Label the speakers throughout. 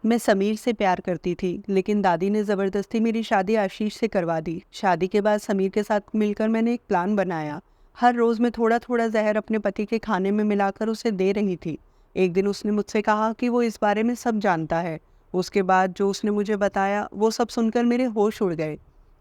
Speaker 1: मैं समीर से प्यार करती थी, लेकिन दादी ने ज़बरदस्ती मेरी शादी आशीष से करवा दी। शादी के बाद समीर के साथ मिलकर मैंने एक प्लान बनाया। हर रोज़ मैं थोड़ा थोड़ा जहर अपने पति के खाने में मिलाकर उसे दे रही थी। एक दिन उसने मुझसे कहा कि वो इस बारे में सब जानता है। उसके बाद जो उसने मुझे बताया वो सब सुनकर मेरे होश उड़ गए।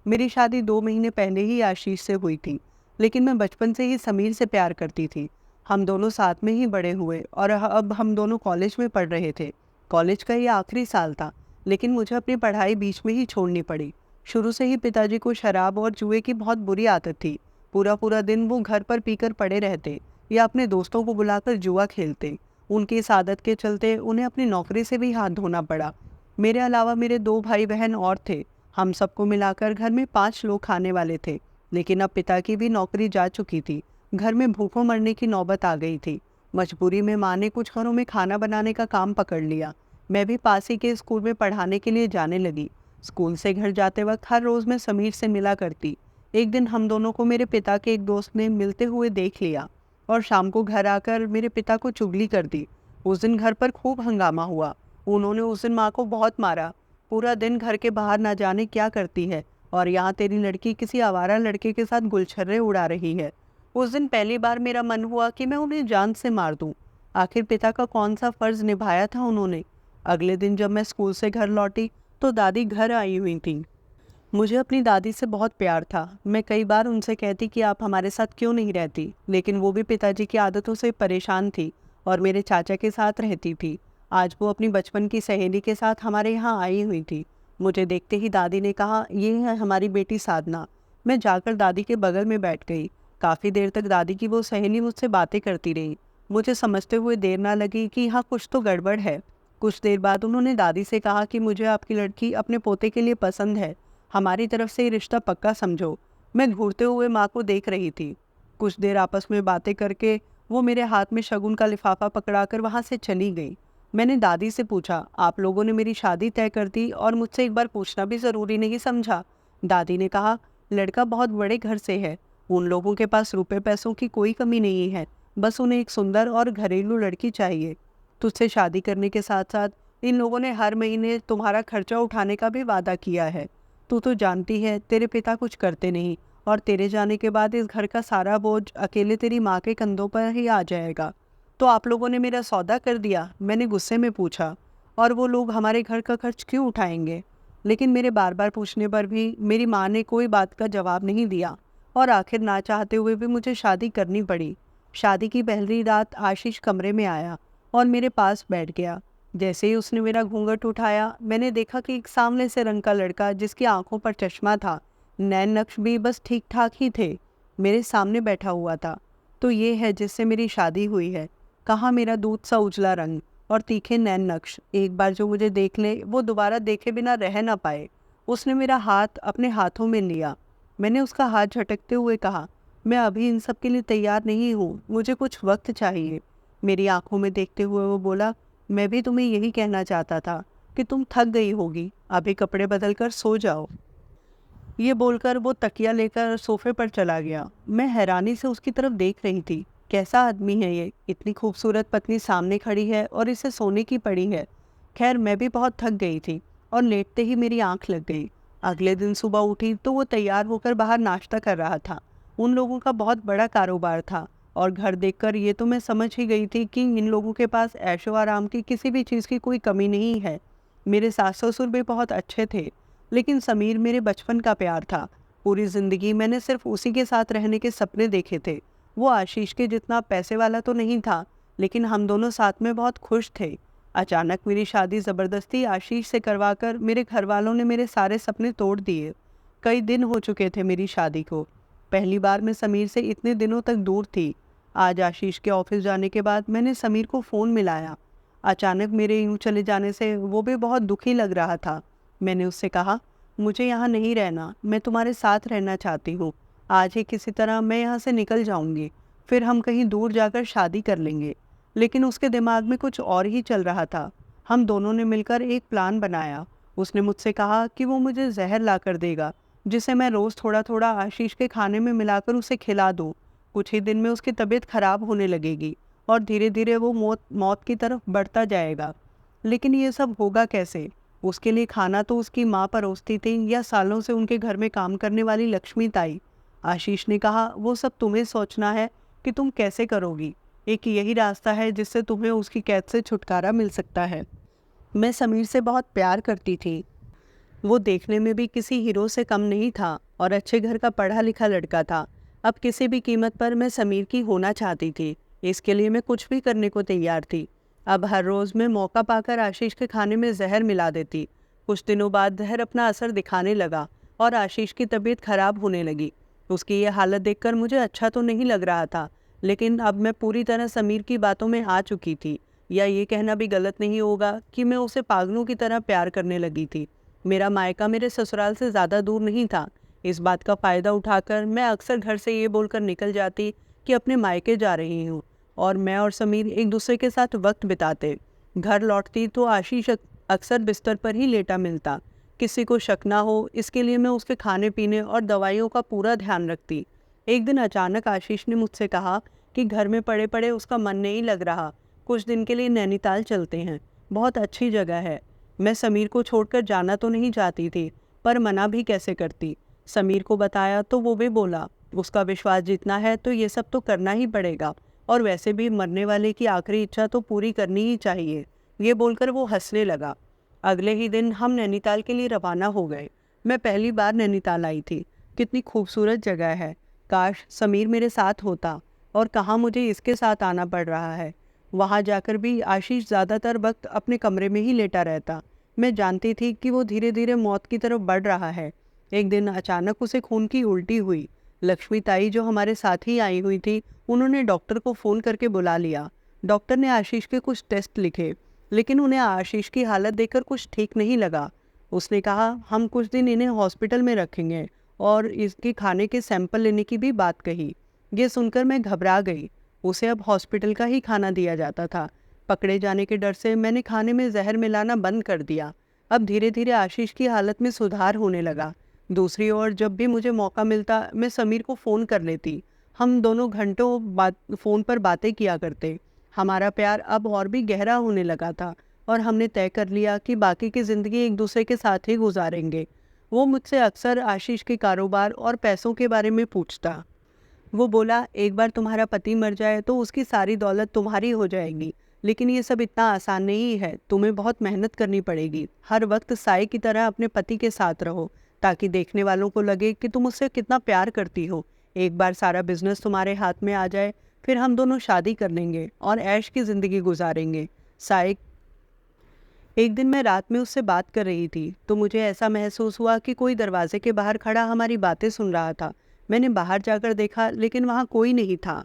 Speaker 1: मेरी शादी 2 महीने पहले ही आशीष से हुई थी, लेकिन मैं बचपन से ही समीर से प्यार करती थी। हम दोनों साथ में ही बड़े हुए और अब हम दोनों कॉलेज में पढ़ रहे थे। कॉलेज का ये आखिरी साल था, लेकिन मुझे अपनी पढ़ाई बीच में ही छोड़नी पड़ी। शुरू से ही पिताजी को शराब और जुए की बहुत बुरी आदत थी। पूरा पूरा दिन वो घर पर पीकर पड़े रहते या अपने दोस्तों को बुलाकर जुआ खेलते। उनकी इस आदत के चलते उन्हें अपनी नौकरी से भी हाथ धोना पड़ा। मेरे अलावा मेरे 2 भाई बहन और थे। हम सबको मिलाकर घर में 5 लोग खाने वाले थे। लेकिन अब पिता की भी नौकरी जा चुकी थी। घर में भूखों मरने की नौबत आ गई थी। मजबूरी में माँ ने कुछ घरों में खाना बनाने का काम पकड़ लिया। मैं भी पास ही के स्कूल में पढ़ाने के लिए जाने लगी। स्कूल से घर जाते वक्त हर रोज मैं समीर से मिला करती। एक दिन हम दोनों को मेरे पिता के एक दोस्त ने मिलते हुए देख लिया और शाम को घर आकर मेरे पिता को चुगली कर दी। उस दिन घर पर खूब हंगामा हुआ। उन्होंने उस दिन माँ को बहुत मारा। पूरा दिन घर के बाहर ना जाने क्या करती है, और यहाँ तेरी लड़की किसी आवारा लड़के के साथ गुलछर्रे उड़ा रही है। उस दिन पहली बार मेरा मन हुआ कि मैं उन्हें जान से मार दूं। आखिर पिता का कौन सा फर्ज निभाया था उन्होंने। अगले दिन जब मैं स्कूल से घर लौटी तो दादी घर आई हुई थी। मुझे अपनी दादी से बहुत प्यार था। मैं कई बार उनसे कहती कि आप हमारे साथ क्यों नहीं रहती, लेकिन वो भी पिताजी की आदतों से परेशान थी और मेरे चाचा के साथ रहती थी। आज वो अपनी बचपन की सहेली के साथ हमारे यहाँ आई हुई थी। मुझे देखते ही दादी ने कहा, ये है हमारी बेटी साधना। मैं जाकर दादी के बगल में बैठ गई। काफ़ी देर तक दादी की वो सहेली मुझसे बातें करती रही। मुझे समझते हुए देर ना लगी कि यहाँ कुछ तो गड़बड़ है। कुछ देर बाद उन्होंने दादी से कहा कि मुझे आपकी लड़की अपने पोते के लिए पसंद है। हमारी तरफ से ये रिश्ता पक्का समझो। मैं घूरते हुए माँ को देख रही थी। कुछ देर आपस में बातें करके वो मेरे हाथ में शगुन का लिफाफा पकड़ाकर वहाँ से चली गई। मैंने दादी से पूछा, आप लोगों ने मेरी शादी तय कर दी और मुझसे एक बार पूछना भी ज़रूरी नहीं समझा। दादी ने कहा, लड़का बहुत बड़े घर से है। उन लोगों के पास रुपए पैसों की कोई कमी नहीं है। बस उन्हें एक सुंदर और घरेलू लड़की चाहिए। तुझसे शादी करने के साथ साथ इन लोगों ने हर महीने तुम्हारा खर्चा उठाने का भी वादा किया है। तू तो जानती है तेरे पिता कुछ करते नहीं, और तेरे जाने के बाद इस घर का सारा बोझ अकेले तेरी माँ के कंधों पर ही आ जाएगा। तो आप लोगों ने मेरा सौदा कर दिया? मैंने गुस्से में पूछा। और वो लोग हमारे घर का खर्च क्यों उठाएंगे? लेकिन मेरे बार बार पूछने पर भी मेरी माँ ने कोई बात का जवाब नहीं दिया, और आखिर ना चाहते हुए भी मुझे शादी करनी पड़ी। शादी की पहली रात आशीष कमरे में आया और मेरे पास बैठ गया। जैसे ही उसने मेरा घूंघट उठाया, मैंने देखा कि एक सांवले से रंग का लड़का जिसकी आंखों पर चश्मा था, नैन नक्श भी बस ठीक ठाक ही थे, मेरे सामने बैठा हुआ था। तो ये है जिससे मेरी शादी हुई है, कहा मेरा दूध सा उजला रंग और तीखे नैन नक्श। एक बार जो मुझे देख ले वो दोबारा देखे बिना रह ना पाए। उसने मेरा हाथ अपने हाथों में लिया। मैंने उसका हाथ झटकते हुए कहा, मैं अभी इन सब के लिए तैयार नहीं हूँ, मुझे कुछ वक्त चाहिए। मेरी आंखों में देखते हुए वो बोला, मैं भी तुम्हें यही कहना चाहता था कि तुम थक गई होगी, अभी कपड़े बदल कर सो जाओ। ये बोलकर वो तकिया लेकर सोफे पर चला गया। मैं हैरानी से उसकी तरफ देख रही थी। कैसा आदमी है ये? इतनी खूबसूरत पत्नी सामने खड़ी है और इसे सोने की पड़ी है। खैर, मैं भी बहुत थक गई थी और लेटते ही मेरी आंख लग गई। अगले दिन सुबह उठी तो वो तैयार होकर बाहर नाश्ता कर रहा था। उन लोगों का बहुत बड़ा कारोबार था, और घर देखकर ये तो मैं समझ ही गई थी कि इन लोगों के पास ऐशो आराम की किसी भी चीज़ की कोई कमी नहीं है। मेरे सास ससुर भी बहुत अच्छे थे, लेकिन समीर मेरे बचपन का प्यार था। पूरी जिंदगी मैंने सिर्फ उसी के साथ रहने के सपने देखे थे। वो आशीष के जितना पैसे वाला तो नहीं था, लेकिन हम दोनों साथ में बहुत खुश थे। अचानक मेरी शादी ज़बरदस्ती आशीष से करवाकर मेरे घर वालों ने मेरे सारे सपने तोड़ दिए। कई दिन हो चुके थे मेरी शादी को। पहली बार मैं समीर से इतने दिनों तक दूर थी। आज आशीष के ऑफिस जाने के बाद मैंने समीर को फ़ोन मिलाया। अचानक मेरे यूं चले जाने से वो भी बहुत दुखी लग रहा था। मैंने उससे कहा, मुझे यहाँ नहीं रहना, मैं तुम्हारे साथ रहना चाहती हूँ। आज ही किसी तरह मैं यहाँ से निकल जाऊँगी, फिर हम कहीं दूर जाकर शादी कर लेंगे। लेकिन उसके दिमाग में कुछ और ही चल रहा था। हम दोनों ने मिलकर एक प्लान बनाया। उसने मुझसे कहा कि वो मुझे जहर ला कर देगा, जिसे मैं रोज़ थोड़ा थोड़ा आशीष के खाने में मिलाकर उसे खिला दूँ। कुछ ही दिन में उसकी तबीयत खराब होने लगेगी और धीरे धीरे वो मौत मौत की तरफ बढ़ता जाएगा। लेकिन ये सब होगा कैसे? उसके लिए खाना तो उसकी माँ परोसती थी या सालों से उनके घर में काम करने वाली लक्ष्मी ताई? आशीष ने कहा, वो सब तुम्हें सोचना है कि तुम कैसे करोगी। एक यही रास्ता है जिससे तुम्हें उसकी कैद से छुटकारा मिल सकता है। मैं समीर से बहुत प्यार करती थी। वो देखने में भी किसी हीरो से कम नहीं था और अच्छे घर का पढ़ा लिखा लड़का था। अब किसी भी कीमत पर मैं समीर की होना चाहती थी। इसके लिए मैं कुछ भी करने को तैयार थी। अब हर रोज़ मैं मौका पाकर आशीष के खाने में जहर मिला देती। कुछ दिनों बाद जहर अपना असर दिखाने लगा और आशीष की तबीयत खराब होने लगी। उसकी ये हालत देखकर मुझे अच्छा तो नहीं लग रहा था, लेकिन अब मैं पूरी तरह समीर की बातों में आ चुकी थी। या ये कहना भी गलत नहीं होगा कि मैं उसे पागलों की तरह प्यार करने लगी थी। मेरा मायका मेरे ससुराल से ज़्यादा दूर नहीं था। इस बात का फ़ायदा उठाकर मैं अक्सर घर से ये बोलकर निकल जाती कि अपने मायके जा रही हूँ, और मैं और समीर एक दूसरे के साथ वक्त बिताते। घर लौटती तो आशीष अक्सर बिस्तर पर ही लेटा मिलता। किसी को शक ना हो इसके लिए मैं उसके खाने पीने और दवाइयों का पूरा ध्यान रखती। एक दिन अचानक आशीष ने मुझसे कहा कि घर में पड़े पड़े उसका मन नहीं लग रहा, कुछ दिन के लिए नैनीताल चलते हैं, बहुत अच्छी जगह है। मैं समीर को छोड़कर जाना तो नहीं चाहती थी, पर मना भी कैसे करती। समीर को बताया तो वो भी बोला, उसका विश्वास जीतना है तो ये सब तो करना ही पड़ेगा, और वैसे भी मरने वाले की आखिरी इच्छा तो पूरी करनी ही चाहिए। ये बोलकर वो हंसने लगा। अगले ही दिन हम नैनीताल के लिए रवाना हो गए। मैं पहली बार नैनीताल आई थी। कितनी खूबसूरत जगह है। काश समीर मेरे साथ होता, और कहाँ मुझे इसके साथ आना पड़ रहा है। वहाँ जाकर भी आशीष ज़्यादातर वक्त अपने कमरे में ही लेटा रहता। मैं जानती थी कि वो धीरे धीरे मौत की तरफ बढ़ रहा है। एक दिन अचानक उसे खून की उल्टी हुई। लक्ष्मी ताई जो हमारे साथ ही आई हुई थी, उन्होंने डॉक्टर को फ़ोन करके बुला लिया। डॉक्टर ने आशीष के कुछ टेस्ट लिखे, लेकिन उन्हें आशीष की हालत देखकर कुछ ठीक नहीं लगा। उसने कहा, हम कुछ दिन इन्हें हॉस्पिटल में रखेंगे, और इसके खाने के सैंपल लेने की भी बात कही। ये सुनकर मैं घबरा गई। उसे अब हॉस्पिटल का ही खाना दिया जाता था। पकड़े जाने के डर से मैंने खाने में जहर मिलाना बंद कर दिया। अब धीरे धीरे आशीष की हालत में सुधार होने लगा। दूसरी ओर जब भी मुझे मौका मिलता मैं समीर को फ़ोन कर लेती। हम दोनों घंटों फ़ोन पर बातें किया करते। हमारा प्यार अब और भी गहरा होने लगा था, और हमने तय कर लिया कि बाकी की ज़िंदगी एक दूसरे के साथ ही गुजारेंगे। वो मुझसे अक्सर आशीष के कारोबार और पैसों के बारे में पूछता। वो बोला, एक बार तुम्हारा पति मर जाए तो उसकी सारी दौलत तुम्हारी हो जाएगी, लेकिन ये सब इतना आसान नहीं है, तुम्हें बहुत मेहनत करनी पड़ेगी। हर वक्त साए की तरह अपने पति के साथ रहो, ताकि देखने वालों को लगे कि तुम उससे कितना प्यार करती हो। एक बार सारा बिजनेस तुम्हारे हाथ में आ जाए, फिर हम दोनों शादी कर लेंगे और ऐश की ज़िंदगी गुजारेंगे। साए, एक दिन मैं रात में उससे बात कर रही थी तो मुझे ऐसा महसूस हुआ कि कोई दरवाजे के बाहर खड़ा हमारी बातें सुन रहा था। मैंने बाहर जाकर देखा, लेकिन वहाँ कोई नहीं था।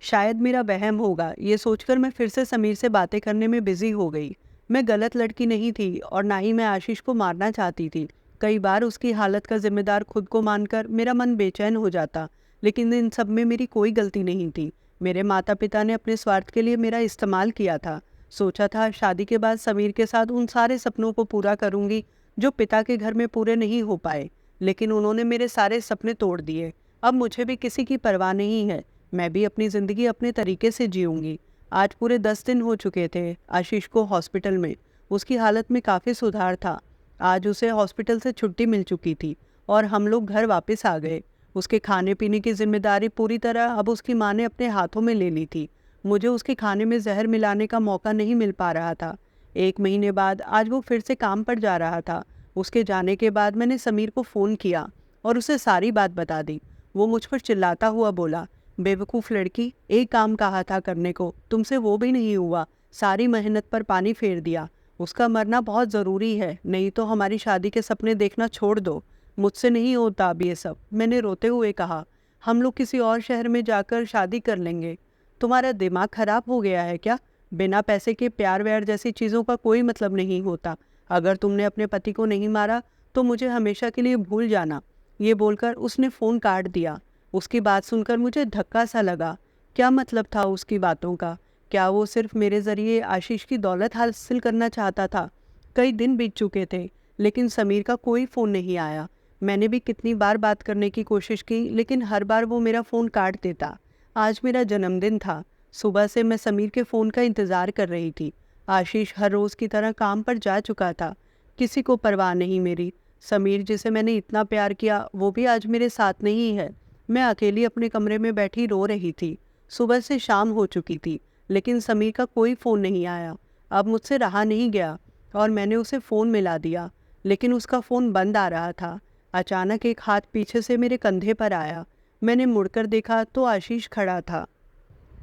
Speaker 1: शायद मेरा वहम होगा, ये सोचकर मैं फिर से समीर से बातें करने में बिजी हो गई। मैं गलत लड़की नहीं थी और ना ही मैं आशीष को मारना चाहती थी। कई बार उसकी हालत का जिम्मेदार खुद को मानकर मेरा मन बेचैन हो जाता, लेकिन इन सब में मेरी कोई गलती नहीं थी। मेरे माता पिता ने अपने स्वार्थ के लिए मेरा इस्तेमाल किया था। सोचा था शादी के बाद समीर के साथ उन सारे सपनों को पूरा करूंगी जो पिता के घर में पूरे नहीं हो पाए, लेकिन उन्होंने मेरे सारे सपने तोड़ दिए। अब मुझे भी किसी की परवाह नहीं है। मैं भी अपनी ज़िंदगी अपने तरीके से जीऊँगी। आज पूरे 10 दिन हो चुके थे आशीष को हॉस्पिटल में। उसकी हालत में काफ़ी सुधार था। आज उसे हॉस्पिटल से छुट्टी मिल चुकी थी और हम लोग घर वापस आ गए। उसके खाने पीने की जिम्मेदारी पूरी तरह अब उसकी माँ ने अपने हाथों में ले ली थी। मुझे उसके खाने में जहर मिलाने का मौका नहीं मिल पा रहा था। 1 महीने बाद आज वो फिर से काम पर जा रहा था। उसके जाने के बाद मैंने समीर को फ़ोन किया और उसे सारी बात बता दी। वो मुझ पर चिल्लाता हुआ बोला, बेवकूफ़ लड़की, एक काम कहा था करने को, तुमसे वो भी नहीं हुआ। सारी मेहनत पर पानी फेर दिया। उसका मरना बहुत ज़रूरी है, नहीं तो हमारी शादी के सपने देखना छोड़ दो। मुझसे नहीं होता अब ये सब, मैंने रोते हुए कहा। हम लोग किसी और शहर में जाकर शादी कर लेंगे। तुम्हारा दिमाग खराब हो गया है क्या? बिना पैसे के प्यार व्यार जैसी चीज़ों का कोई मतलब नहीं होता। अगर तुमने अपने पति को नहीं मारा तो मुझे हमेशा के लिए भूल जाना। ये बोलकर उसने फ़ोन काट दिया। उसकी बात सुनकर मुझे धक्का सा लगा। क्या मतलब था उसकी बातों का? क्या वो सिर्फ मेरे ज़रिए आशीष की दौलत हासिल करना चाहता था? कई दिन बीत चुके थे, लेकिन समीर का कोई फ़ोन नहीं आया। मैंने भी कितनी बार बात करने की कोशिश की, लेकिन हर बार वो मेरा फ़ोन काट देता। आज मेरा जन्मदिन था। सुबह से मैं समीर के फ़ोन का इंतज़ार कर रही थी। आशीष हर रोज़ की तरह काम पर जा चुका था। किसी को परवाह नहीं मेरी। समीर जिसे मैंने इतना प्यार किया वो भी आज मेरे साथ नहीं है। मैं अकेली अपने कमरे में बैठी रो रही थी। सुबह से शाम हो चुकी थी, लेकिन समीर का कोई फ़ोन नहीं आया। अब मुझसे रहा नहीं गया और मैंने उसे फ़ोन मिला दिया, लेकिन उसका फ़ोन बंद आ रहा था। अचानक एक हाथ पीछे से मेरे कंधे पर आया। मैंने मुड़कर देखा तो आशीष खड़ा था।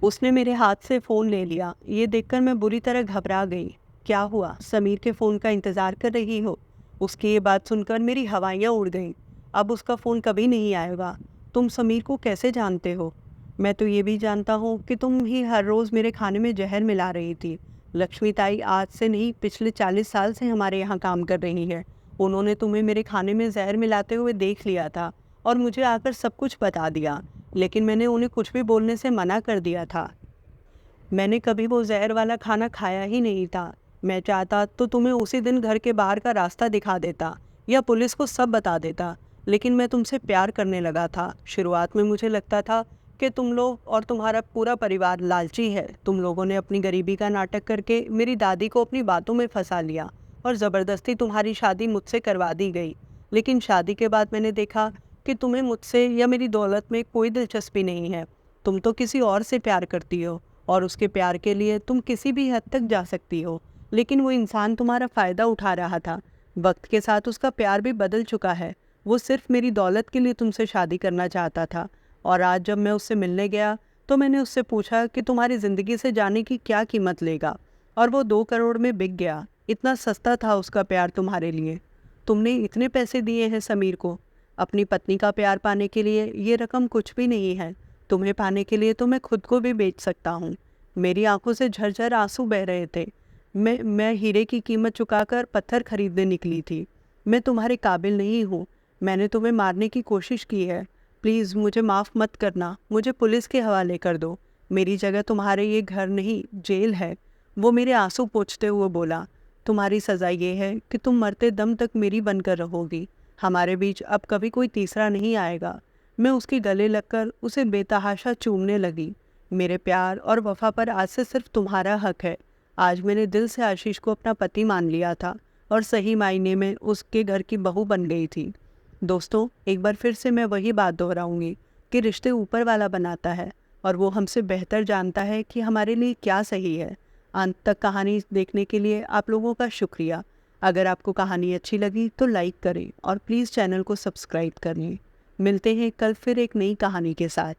Speaker 1: उसने मेरे हाथ से फ़ोन ले लिया। ये देखकर मैं बुरी तरह घबरा गई। क्या हुआ? समीर के फ़ोन का इंतज़ार कर रही हो? उसकी ये बात सुनकर मेरी हवाइयाँ उड़ गईं। अब उसका फ़ोन कभी नहीं आएगा। तुम समीर को कैसे जानते हो? मैं तो ये भी जानता हूँ कि तुम ही हर रोज़ मेरे खाने में जहर मिला रही थी। लक्ष्मी ताई आज से नहीं, पिछले 40 साल से हमारे यहाँ काम कर रही है। उन्होंने तुम्हें मेरे खाने में जहर मिलाते हुए देख लिया था और मुझे आकर सब कुछ बता दिया, लेकिन मैंने उन्हें कुछ भी बोलने से मना कर दिया था। मैंने कभी वो जहर वाला खाना खाया ही नहीं था। मैं चाहता तो तुम्हें उसी दिन घर के बाहर का रास्ता दिखा देता या पुलिस को सब बता देता, लेकिन मैं तुमसे प्यार करने लगा था। शुरुआत में मुझे लगता था कि तुम लोग और तुम्हारा पूरा परिवार लालची है। तुम लोगों ने अपनी गरीबी का नाटक करके मेरी दादी को अपनी बातों में फंसा लिया और ज़बरदस्ती तुम्हारी शादी मुझसे करवा दी गई। लेकिन शादी के बाद मैंने देखा कि तुम्हें मुझसे या मेरी दौलत में कोई दिलचस्पी नहीं है। तुम तो किसी और से प्यार करती हो और उसके प्यार के लिए तुम किसी भी हद तक जा सकती हो, लेकिन वो इंसान तुम्हारा फ़ायदा उठा रहा था। वक्त के साथ उसका प्यार भी बदल चुका है। वो सिर्फ मेरी दौलत के लिए तुमसे शादी करना चाहता था। और आज जब मैं उससे मिलने गया तो मैंने उससे पूछा कि तुम्हारी ज़िंदगी से जाने की क्या कीमत लेगा, और वो 2 करोड़ में बिक गया। इतना सस्ता था उसका प्यार तुम्हारे लिए। तुमने इतने पैसे दिए हैं समीर को। अपनी पत्नी का प्यार पाने के लिए ये रकम कुछ भी नहीं है। तुम्हें पाने के लिए तो मैं खुद को भी बेच सकता हूँ। मेरी आंखों से झरझर आंसू बह रहे थे। मैं हीरे की कीमत चुकाकर पत्थर खरीदने निकली थी। मैं तुम्हारे काबिल नहीं हूँ। मैंने तुम्हें मारने की कोशिश की है। प्लीज़ मुझे माफ़ मत करना। मुझे पुलिस के हवाले कर दो। मेरी जगह तुम्हारे ये घर नहीं, जेल है। वो मेरे आंसू पोंछते हुए बोला, तुम्हारी सज़ा ये है कि तुम मरते दम तक मेरी बनकर रहोगी। हमारे बीच अब कभी कोई तीसरा नहीं आएगा। मैं उसके गले लगकर उसे बेतहाशा चूमने लगी। मेरे प्यार और वफा पर आज से सिर्फ तुम्हारा हक है। आज मैंने दिल से आशीष को अपना पति मान लिया था और सही मायने में उसके घर की बहू बन गई थी। दोस्तों, एक बार फिर से मैं वही बात दोहराऊंगी कि रिश्ते ऊपर वाला बनाता है और वो हमसे बेहतर जानता है कि हमारे लिए क्या सही है। अंत तक कहानी देखने के लिए आप लोगों का शुक्रिया। अगर आपको कहानी अच्छी लगी तो लाइक करें और प्लीज़ चैनल को सब्सक्राइब करें। मिलते हैं कल फिर एक नई कहानी के साथ।